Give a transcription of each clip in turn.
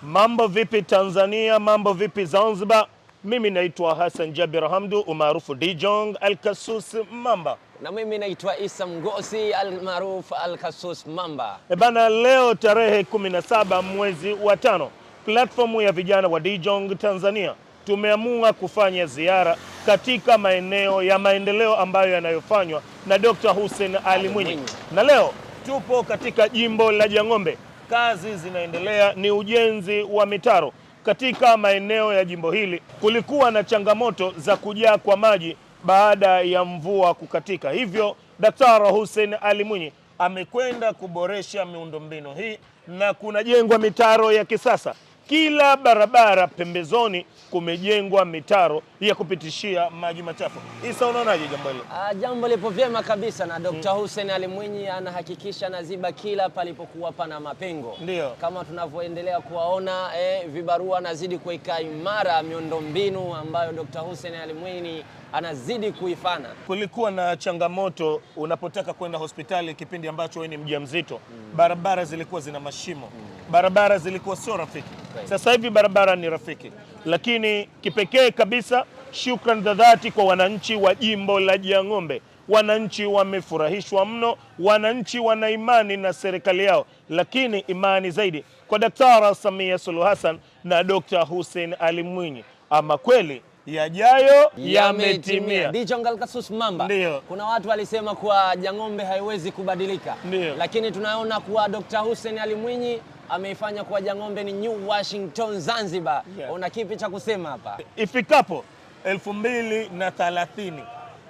Mambo vipi Tanzania, mambo vipi Zanzibar? Mimi naitwa Hassan Jabir Hamdu umaarufu Djong Al-Kasus Mamba. Na mimi naitwa Isa Mgosi almaarufu Al-Kasus Mamba. Bana, leo tarehe 17 mwezi wa 5, platformu ya vijana wa Djong Tanzania tumeamua kufanya ziara katika maeneo ya maendeleo ambayo yanayofanywa na Dr. Hussein Ali Mwinyi. Na leo tupo katika jimbo la Jang'ombe. Kazi zinaendelea, ni ujenzi wa mitaro katika maeneo ya jimbo hili. Kulikuwa na changamoto za kujaa kwa maji baada ya mvua kukatika, hivyo Daktari Hussein Ali Mwinyi amekwenda kuboresha miundombinu hii na kunajengwa mitaro ya kisasa. Kila barabara pembezoni kumejengwa mitaro ya kupitishia maji machafu. Isa, unaonaje jambo hili? Jambo lipo vyema kabisa na Dr. Hussein Ali Mwinyi anahakikisha anaziba kila palipokuwa pana mapengo. Ndio. Kama tunavyoendelea kuwaona vibarua anazidi kuweka imara miundombinu ambayo Dr. Hussein Ali Mwinyi anazidi kuifanya. Kulikuwa na changamoto unapotaka kwenda hospitali kipindi ambacho wewe ni mjamzito. Barabara zilikuwa zina mashimo. Barabara zilikuwa sio rafiki. Sasa hivi barabara ni rafiki. Lakini kipekee kabisa, shukrani za dhati kwa wananchi wa jimbo la Jang'ombe. Wananchi wamefurahishwa mno, wananchi wana imani na serikali yao, lakini imani zaidi kwa Daktari Samia Suluhu Hassan na Dr. Hussein Ali Mwinyi. Ama kweli yajayo yametimia. Djong Al-Kasus Mamba. Ndiyo. Kuna watu walisema kuwa Jang'ombe haiwezi kubadilika. Ndiyo. Lakini tunaona kuwa Dr. Hussein Ali Mwinyi ameifanya kuwa Jang'ombe ni New Washington Zanzibar. Yeah. Una kipi cha kusema hapa? Ifikapo 2030,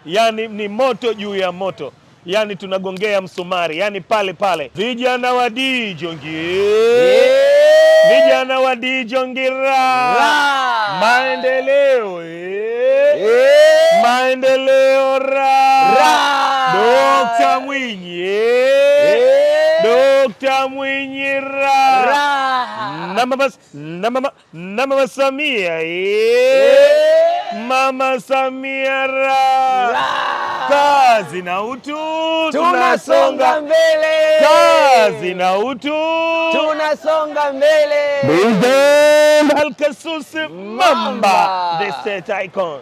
yani ni moto juu ya moto, yani tunagongea msumari, yani pale pale. Vijana wa Djong, vijana wa Djong maendeleo, maendeleo Dr. Mwinyi, Dr. Mwinyi na Mama Samia, Mama Samia kazi na utu, tunasonga mbele. Kazi na utu, tunasonga mbele. Al-Kasus Mamba, the state icon.